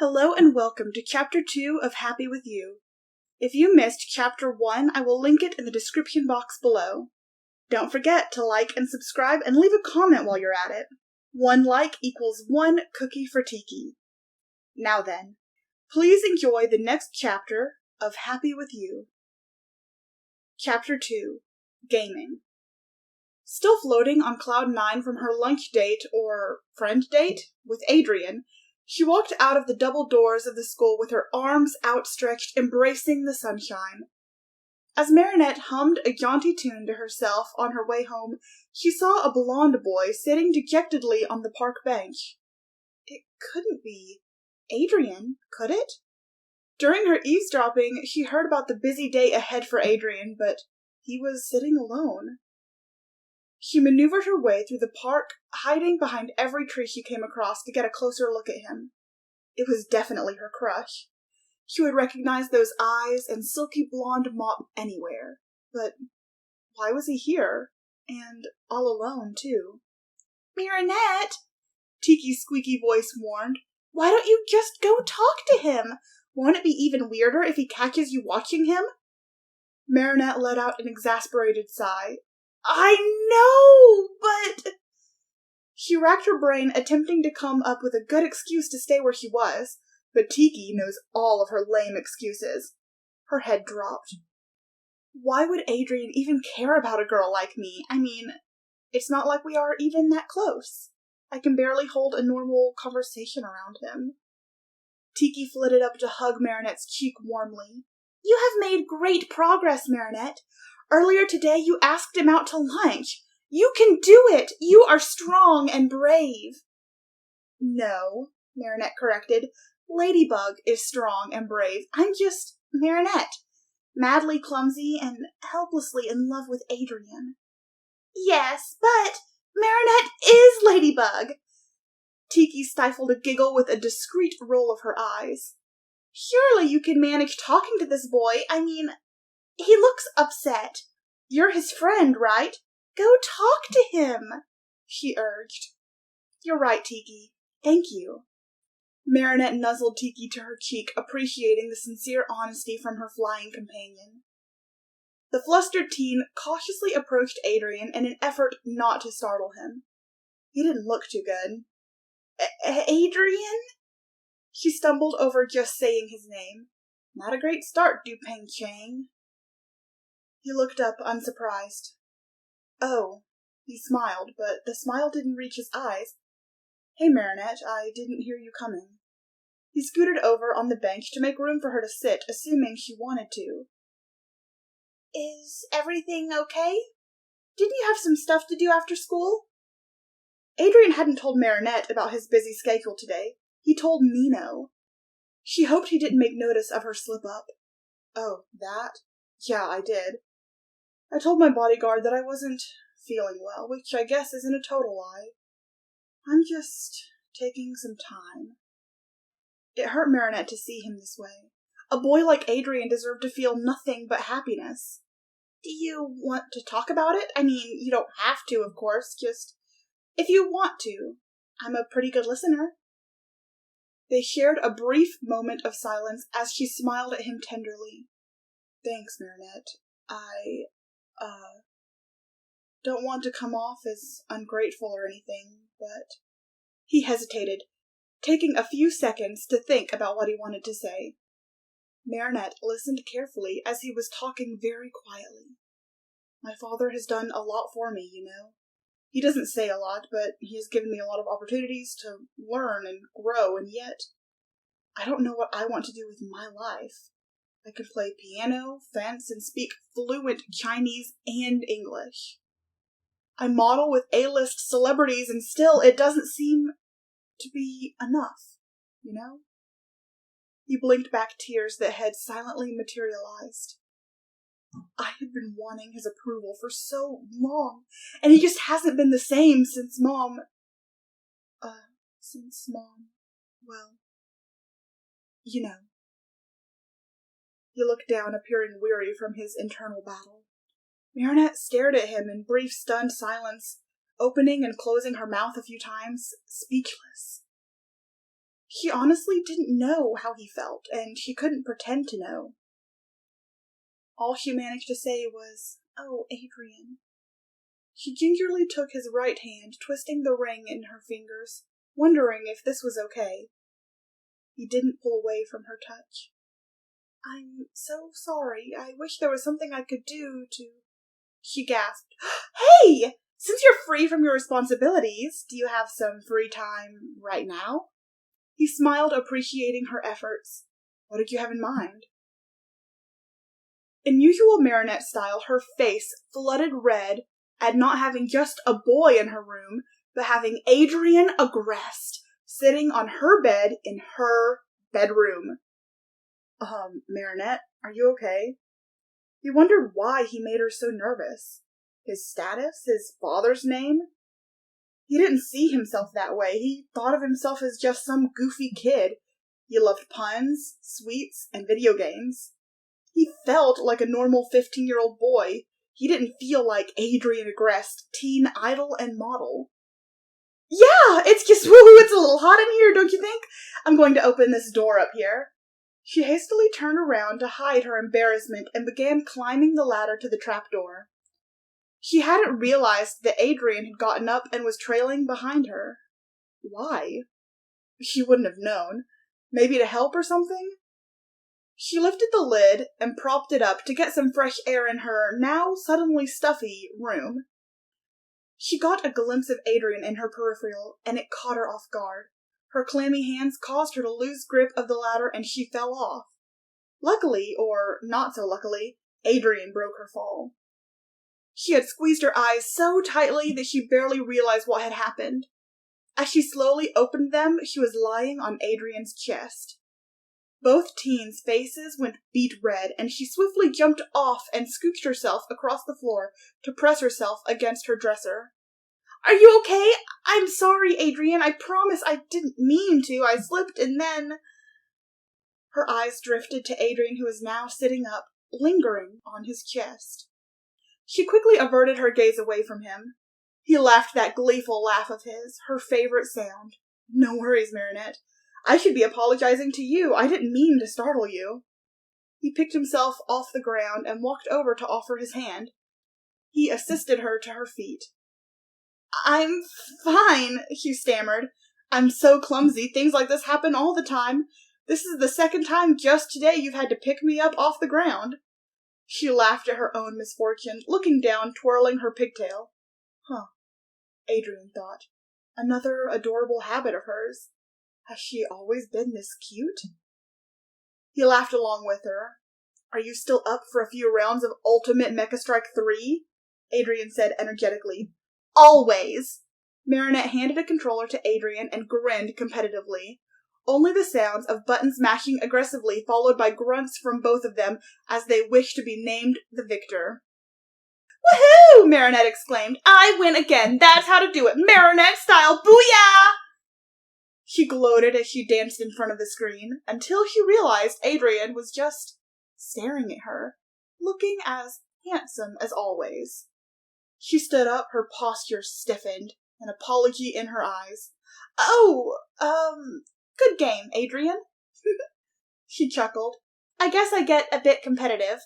Hello and welcome to Chapter 2 of Happy With You. If you missed Chapter 1, I will link it in the description box below. Don't forget to like and subscribe and leave a comment while you're at it. 1 like equals 1 cookie for Tiki. Now then, please enjoy the next chapter of Happy With You. Chapter 2, Gaming. Still floating on cloud 9 from her lunch date, or friend date, with Adrian, she walked out of the double doors of the school with her arms outstretched, embracing the sunshine. As Marinette hummed a jaunty tune to herself on her way home, she saw a blonde boy sitting dejectedly on the park bench. It couldn't be Adrian, could it? During her eavesdropping, she heard about the busy day ahead for Adrian, but he was sitting alone. She maneuvered her way through the park, hiding behind every tree she came across to get a closer look at him. It was definitely her crush. She would recognize those eyes and silky blonde mop anywhere. But why was he here? And all alone, too. "Marinette," Tiki's squeaky voice warned, "why don't you just go talk to him? Won't it be even weirder if he catches you watching him?" Marinette let out an exasperated sigh. "I know, but..." She racked her brain, attempting to come up with a good excuse to stay where she was, but Tiki knows all of her lame excuses. Her head dropped. Why would Adrian even care about a girl like me? I mean, it's not like we are even that close. I can barely hold a normal conversation around him. Tiki flitted up to hug Marinette's cheek warmly. "You have made great progress, Marinette. Earlier today you asked him out to lunch. You can do it! You are strong and brave." "No," Marinette corrected. "Ladybug is strong and brave. I'm just Marinette, madly clumsy and helplessly in love with Adrian." "Yes, but Marinette is Ladybug!" Tiki stifled a giggle with a discreet roll of her eyes. "Surely you can manage talking to this boy. I mean, he looks upset. You're his friend, right? Go talk to him," she urged. "You're right, Tiki. Thank you." Marinette nuzzled Tiki to her cheek, appreciating the sincere honesty from her flying companion. The flustered teen cautiously approached Adrian in an effort not to startle him. He didn't look too good. "Adrian?" She stumbled over just saying his name. "Not a great start, Dupeng Chang." He looked up, unsurprised. "Oh," he smiled, but the smile didn't reach his eyes. "Hey, Marinette, I didn't hear you coming." He scooted over on the bench to make room for her to sit, assuming she wanted to. "Is everything okay? Didn't you have some stuff to do after school?" Adrian hadn't told Marinette about his busy schedule today. He told Nino. She hoped he didn't make notice of her slip-up. "Oh, that? Yeah, I did. I told my bodyguard that I wasn't feeling well, which I guess isn't a total lie. I'm just taking some time." It hurt Marinette to see him this way. A boy like Adrian deserved to feel nothing but happiness. "Do you want to talk about it? I mean, you don't have to, of course, just if you want to. I'm a pretty good listener." They shared a brief moment of silence as she smiled at him tenderly. "Thanks, Marinette. I don't want to come off as ungrateful or anything, but..." He hesitated, taking a few seconds to think about what he wanted to say. Marinette listened carefully as he was talking very quietly. "My father has done a lot for me, you know. He doesn't say a lot, but he has given me a lot of opportunities to learn and grow, and yet I don't know what I want to do with my life. I can play piano, fence, and speak fluent Chinese and English. I model with A-list celebrities, and still it doesn't seem to be enough, you know?" He blinked back tears that had silently materialized. I had been wanting his approval for so long, and he just hasn't been the same since Mom, well, you know. He looked down, appearing weary from his internal battle. Marinette stared at him in brief, stunned silence, opening and closing her mouth a few times, speechless. He honestly didn't know how he felt, and he couldn't pretend to know. All she managed to say was, "Oh, Adrian." She gingerly took his right hand, twisting the ring in her fingers, wondering if this was okay. He didn't pull away from her touch. "I'm so sorry. I wish there was something I could do to—" She gasped. "Hey! Since you're free from your responsibilities, do you have some free time right now?" He smiled, appreciating her efforts. "What did you have in mind?" In usual Marinette style, her face flooded red at not having just a boy in her room, but having Adrian Agreste sitting on her bed in her bedroom. Marinette, are you okay?" He wondered why he made her so nervous. His status? His father's name? He didn't see himself that way. He thought of himself as just some goofy kid. He loved puns, sweets, and video games. He felt like a normal 15-year-old boy. He didn't feel like Adrian Agreste, teen idol and model. "Yeah, it's just woohoo, it's a little hot in here, don't you think? I'm going to open this door up here." She hastily turned around to hide her embarrassment and began climbing the ladder to the trapdoor. She hadn't realized that Adrian had gotten up and was trailing behind her. Why? She wouldn't have known. Maybe to help or something? She lifted the lid and propped it up to get some fresh air in her, now suddenly stuffy, room. She got a glimpse of Adrian in her peripheral, and it caught her off guard. Her clammy hands caused her to lose grip of the ladder, and she fell off. Luckily, or not so luckily, Adrian broke her fall. She had squeezed her eyes so tightly that she barely realized what had happened. As she slowly opened them, she was lying on Adrian's chest. Both teens' faces went beet red, and she swiftly jumped off and scooched herself across the floor to press herself against her dresser. "Are you okay? I'm sorry, Adrian. I promise I didn't mean to. I slipped and then—" Her eyes drifted to Adrian, who was now sitting up, lingering on his chest. She quickly averted her gaze away from him. He laughed that gleeful laugh of his, her favorite sound. "No worries, Marinette. I should be apologizing to you. I didn't mean to startle you." He picked himself off the ground and walked over to offer his hand. He assisted her to her feet. "I'm fine," she stammered. "I'm so clumsy. Things like this happen all the time. This is the second time just today you've had to pick me up off the ground." She laughed at her own misfortune, looking down, twirling her pigtail. Adrian thought. Another adorable habit of hers. Has she always been this cute? He laughed along with her. "Are you still up for a few rounds of Ultimate Mecha Strike 3? Adrian said energetically. "Always!" Marinette handed a controller to Adrian and grinned competitively. Only the sounds of buttons mashing aggressively, followed by grunts from both of them as they wished to be named the victor. "Woohoo!" Marinette exclaimed. "I win again! That's how to do it! Marinette style! Booyah!" She gloated as she danced in front of the screen, until she realized Adrian was just staring at her, looking as handsome as always. She stood up, her posture stiffened, an apology in her eyes. "Oh, good game, Adrian." She chuckled. "I guess I get a bit competitive.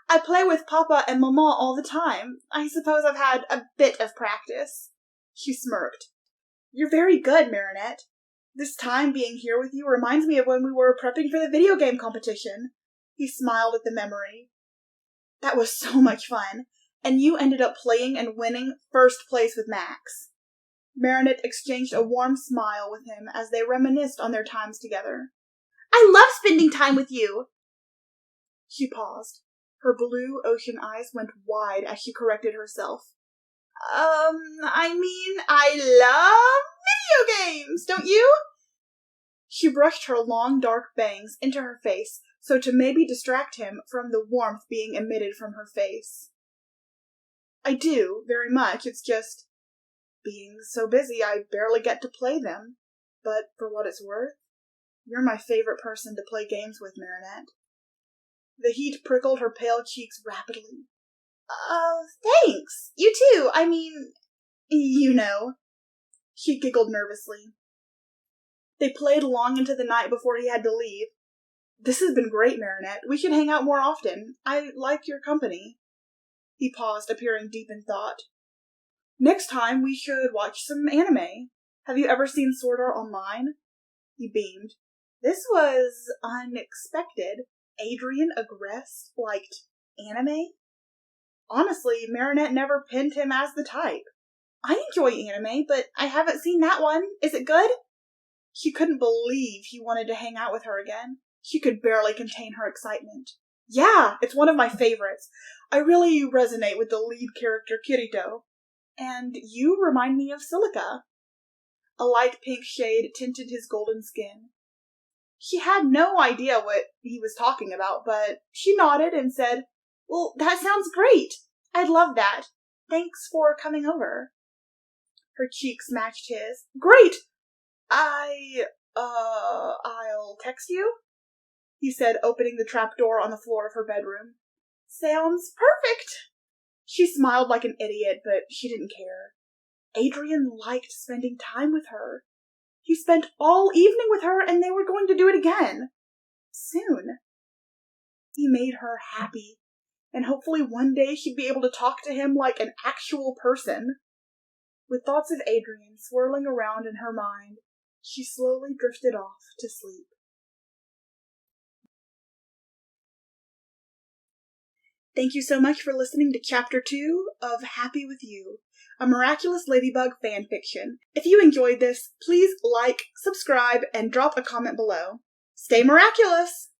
I play with Papa and Mama all the time. I suppose I've had a bit of practice." She smirked. "You're very good, Marinette. This time being here with you reminds me of when we were prepping for the video game competition." He smiled at the memory. "That was so much fun. And you ended up playing and winning first place with Max." Marinette exchanged a warm smile with him as they reminisced on their times together. "I love spending time with you." She paused. Her blue ocean eyes went wide as she corrected herself. I love video games, don't you?" She brushed her long dark bangs into her face so to maybe distract him from the warmth being emitted from her face. "I do, very much. It's just being so busy I barely get to play them. But for what it's worth, you're my favorite person to play games with, Marinette." The heat prickled her pale cheeks rapidly. Thanks. You too. You know." She giggled nervously. They played long into the night before he had to leave. "This has been great, Marinette. We should hang out more often. I like your company." He paused, appearing deep in thought. "Next time we should watch some anime. Have you ever seen Sword Art Online?" He beamed. This was unexpected. Adrian Agreste liked anime? Honestly, Marinette never pinned him as the type. "I enjoy anime, but I haven't seen that one. Is it good?" She couldn't believe he wanted to hang out with her again. She could barely contain her excitement. "Yeah, it's one of my favorites. I really resonate with the lead character, Kirito. And you remind me of Silica." A light pink shade tinted his golden skin. She had no idea what he was talking about, but she nodded and said, "Well, that sounds great. I'd love that. Thanks for coming over." Her cheeks matched his. "Great! I'll text you," he said, opening the trapdoor on the floor of her bedroom. "Sounds perfect." She smiled like an idiot, but she didn't care. Adrian liked spending time with her. He spent all evening with her, and they were going to do it again. Soon. He made her happy, and hopefully one day she'd be able to talk to him like an actual person. With thoughts of Adrian swirling around in her mind, she slowly drifted off to sleep. Thank you so much for listening to Chapter 2 of Happy With You, a Miraculous Ladybug fanfiction. If you enjoyed this, please like, subscribe, and drop a comment below. Stay miraculous!